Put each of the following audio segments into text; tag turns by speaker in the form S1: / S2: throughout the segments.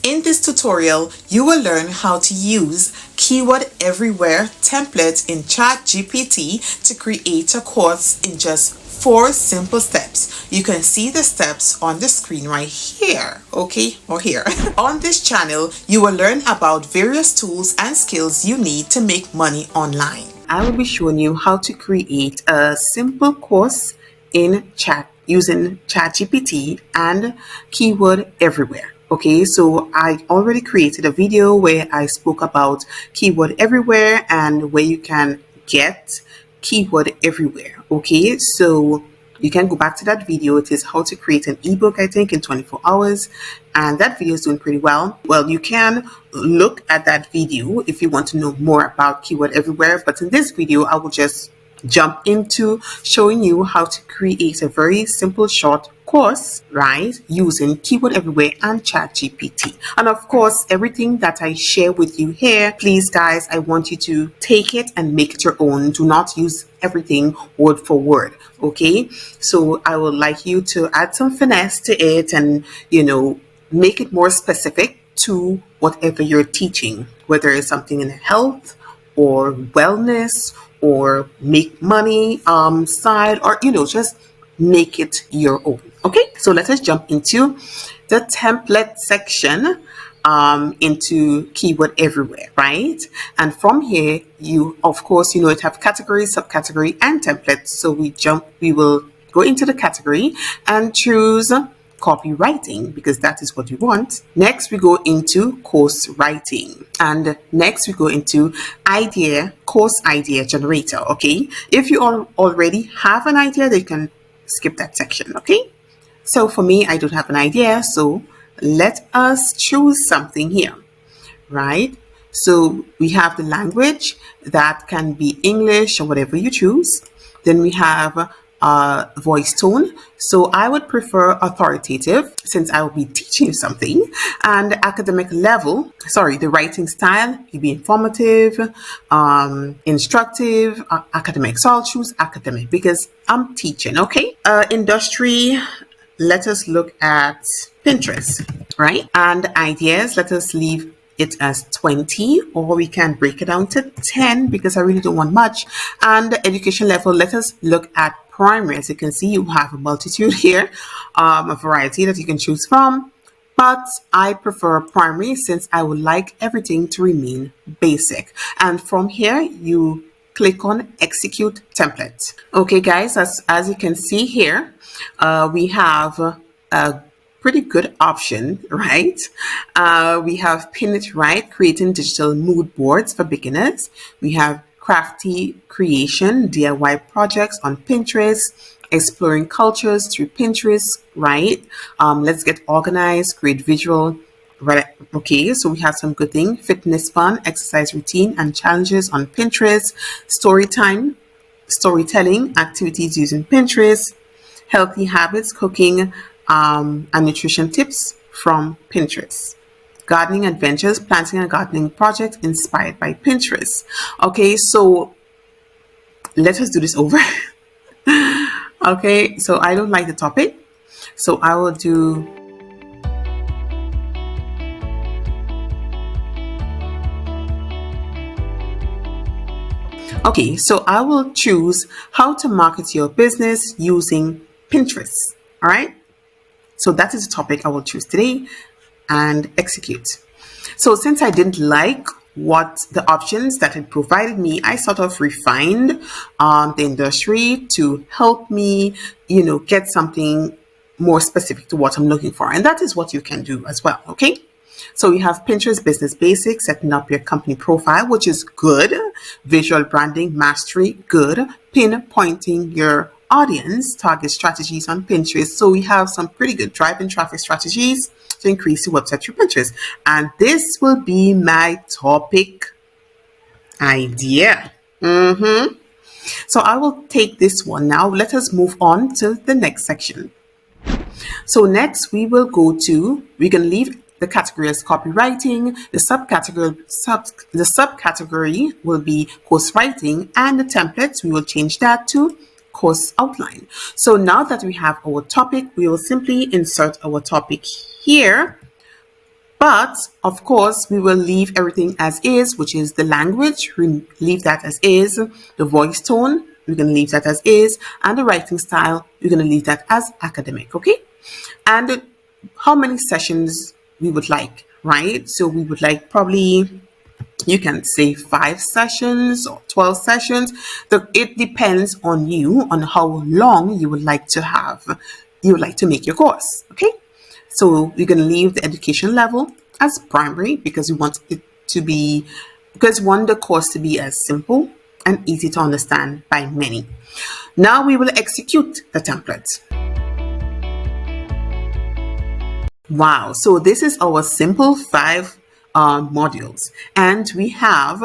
S1: In this tutorial, you will learn how to use Keyword Everywhere template in ChatGPT to create a course in just 4 simple steps. You can see the steps on the screen right here, okay, or here. On this channel, you will learn about various tools and skills you need to make money online. I will be showing you how to create a simple course in using ChatGPT and Keyword Everywhere. Okay, so I already created a video where I spoke about Keyword Everywhere and where you can get Keyword Everywhere. Okay, so you can go back to that video. It is how to create an ebook, I think, in 24 hours. And that video is doing pretty well. Well, you can look at that video if you want to know more about Keyword Everywhere. But in this video, I will just jump into showing you how to create a very simple short course, right, using Keyword Everywhere and ChatGPT. And of course, everything that I share with you here, please guys, I want you to take it and make it your own. Do not use everything word for word, okay? So I would like you to add some finesse to it and, you know, make it more specific to whatever you're teaching, whether it's something in health or wellness or make money side, or just make it your own. Okay, so let us jump into the template section into Keyword Everywhere, right? And from here, you of course it have category, subcategory, and templates. So we will go into the category and choose copywriting because that is what we want. Next, we go into course writing, and next we go into course idea generator. Okay, if you already have an idea, they can skip that section. Okay, so for me, I don't have an idea, so let us choose something here, right? So we have the language that can be English or whatever you choose. Then we have voice tone. So I would prefer authoritative since I will be teaching you something. And academic level, the writing style, you be informative, instructive, academic. So I'll choose academic because I'm teaching, okay? Industry, let us look at Pinterest, right? And ideas, let us leave it as 20, or we can break it down to 10 because I really don't want much. And the education level, let us look at primary. As you can see, you have a multitude here, a variety that you can choose from, but I prefer primary since I would like everything to remain basic. And from here, you click on execute template. Okay, guys, as you can see here, we have a pretty good option, right? We have Pin It Right, creating digital mood boards for beginners. We have crafty creation, DIY projects on Pinterest, exploring cultures through Pinterest, right? Let's get organized, create visual, right? Okay, so we have some good things. Fitness fun, exercise routine and challenges on Pinterest, storytelling, activities using Pinterest, healthy habits, cooking, and nutrition tips from Pinterest. Gardening adventures, planting and gardening project inspired by Pinterest. Okay, so let us do this over. Okay, so I don't like the topic, so I will do okay, so I will choose how to market your business using Pinterest. All right, so that is the topic I will choose today and execute. So since I didn't like what the options that it provided me, I sort of refined the industry to help me, get something more specific to what I'm looking for. And that is what you can do as well. Okay. So we have Pinterest Business Basics, setting up your company profile, which is good. Visual branding mastery, good. Pinpointing your audience, target strategies on Pinterest. So we have some pretty good driving traffic strategies to increase your website through Pinterest. And this will be my topic idea. So I will take this one now. Let us move on to the next section. So next we can leave the category as copywriting. The subcategory will be course writing, and the templates, we will change that to course outline. So now that we have our topic, we will simply insert our topic here But of course, we will leave everything as is, which is the language, we leave that as is, the voice tone, we're going to leave that as is, and the writing style, we're going to leave that as academic, okay? And how many sessions we would like, right? So we would like probably, you can say 5 sessions or 12 sessions. It depends on you, on how long you would like to make your course, okay? So we're going to leave the education level as primary because we want it to be, because we want the course to be as simple and easy to understand by many. Now we will execute the template. Wow, so this is our simple 5 modules, and we have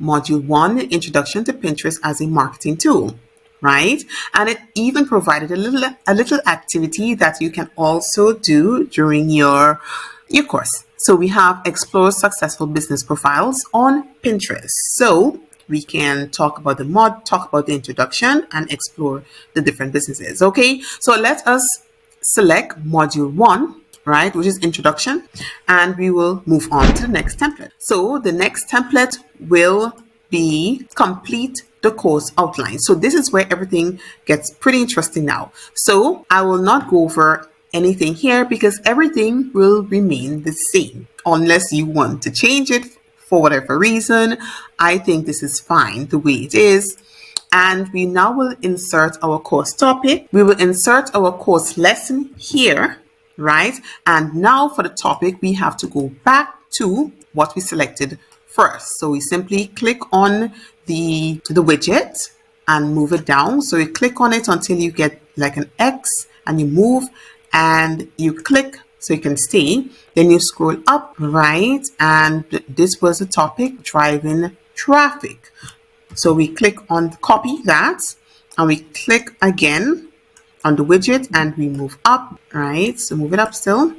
S1: module 1, Introduction to Pinterest as a Marketing Tool, right? And it even provided a little activity that you can also do during your course. So we have Explore Successful Business Profiles on Pinterest. So we can talk about the introduction and explore the different businesses. Okay, so let us select module 1, right, which is introduction, and we will move on to the next template. So the next template will be complete the course outline. So this is where everything gets pretty interesting now. So I will not go over anything here because everything will remain the same unless you want to change it for whatever reason. I think this is fine the way it is. And we now will insert our course topic. We will insert our course lesson here, right? And now for the topic, we have to go back to what we selected first. So we simply click on the widget and move it down. So you click on it until you get like an X and you move and you click so you can stay. Then you scroll up, right? And this was the topic, driving traffic. So we click on copy that and we click again on the widget and we move up, right? So move it up still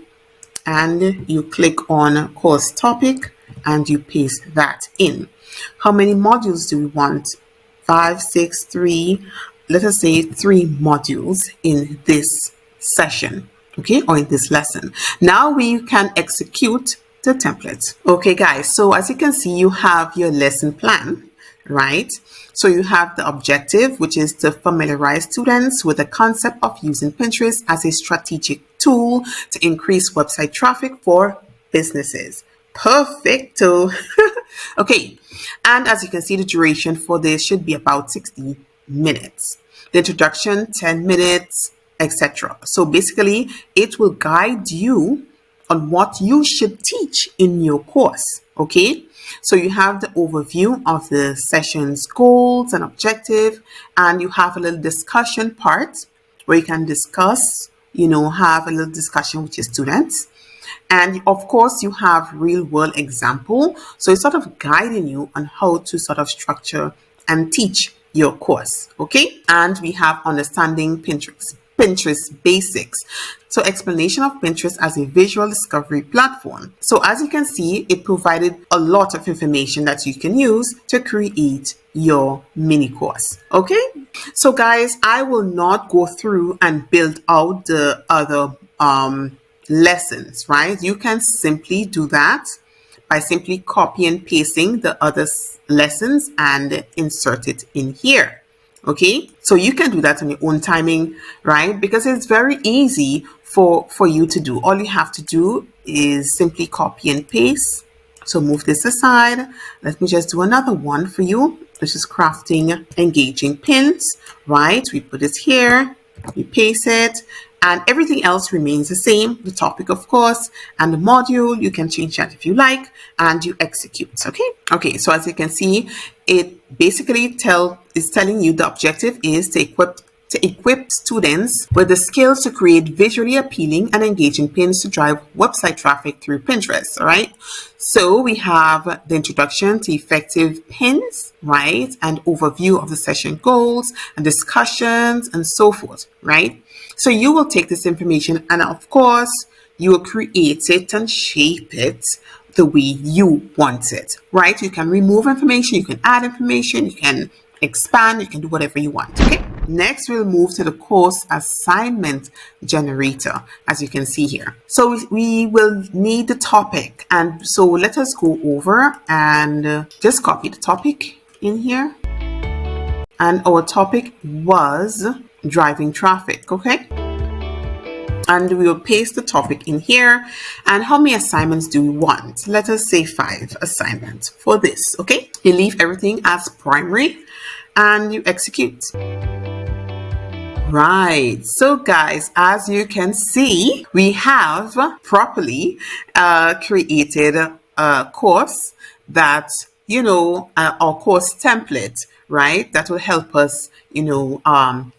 S1: and you click on course topic and you paste that in. How many modules do we want? 5, 6, 3, let us say 3 modules in this session, okay, or in this lesson. Now we can execute the template. Okay guys, so as you can see, you have your lesson plan, right? So you have the objective, which is to familiarize students with the concept of using Pinterest as a strategic tool to increase website traffic for businesses. Perfecto. Okay, and as you can see, the duration for this should be about 60 minutes. The introduction, 10 minutes, etc. So basically, it will guide you on what you should teach in your course, okay? So you have the overview of the session's goals and objective, and you have a little discussion part where you can discuss, have a little discussion with your students. And of course, you have real world example. So it's sort of guiding you on how to sort of structure and teach your course, okay? And we have understanding Pinterest basics. So explanation of Pinterest as a visual discovery platform. So as you can see, it provided a lot of information that you can use to create your mini course. Okay. So guys, I will not go through and build out the other lessons, right? You can simply do that by simply copy and pasting the other lessons and insert it in here. Okay, so you can do that on your own timing, right? Because it's very easy for you to do. All you have to do is simply copy and paste. So move this aside. Let me just do another one for you. This is crafting engaging pins, right? We put it here, we paste it, and everything else remains the same. The topic, of course, and the module, you can change that if you like, and you execute, okay? Okay, so as you can see, it basically is telling you the objective is to equip students with the skills to create visually appealing and engaging pins to drive website traffic through Pinterest, all right? So we have the introduction to effective pins, right? And overview of the session goals and discussions and so forth, right? So you will take this information and of course, you will create it and shape it the way you want it, right? You can remove information, you can add information, you can expand, you can do whatever you want, okay? next we'll move to the course assignment generator, as you can see here. So we will need the topic, and so let us go over and just copy the topic in here. And our topic was driving traffic, okay? And we will paste the topic in here. And how many assignments do we want? Let us say 5 assignments for this, okay? You leave everything as primary and you execute. Right, so guys, as you can see, we have properly created a course that, our course template, right, that will help us,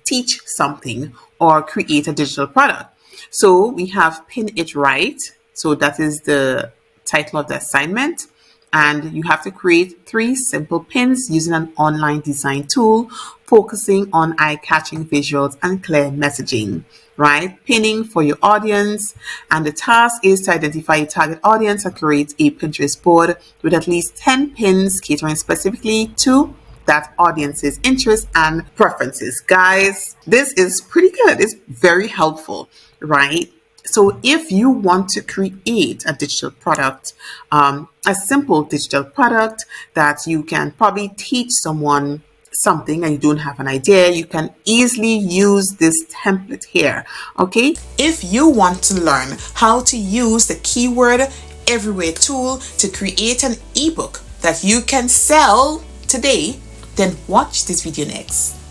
S1: teach something or create a digital product. So we have Pin It Right. So that is the title of the assignment. And you have to create 3 simple pins using an online design tool, focusing on eye-catching visuals and clear messaging, right? Pinning for your audience. And the task is to identify your target audience and create a Pinterest board with at least 10 pins catering specifically to that audience's interests and preferences. Guys, this is pretty good. It's very helpful, right? So if you want to create a digital product, a simple digital product that you can probably teach someone something and you don't have an idea, you can easily use this template here, okay? If you want to learn how to use the keyword everywhere tool to create an ebook that you can sell today, then watch this video next.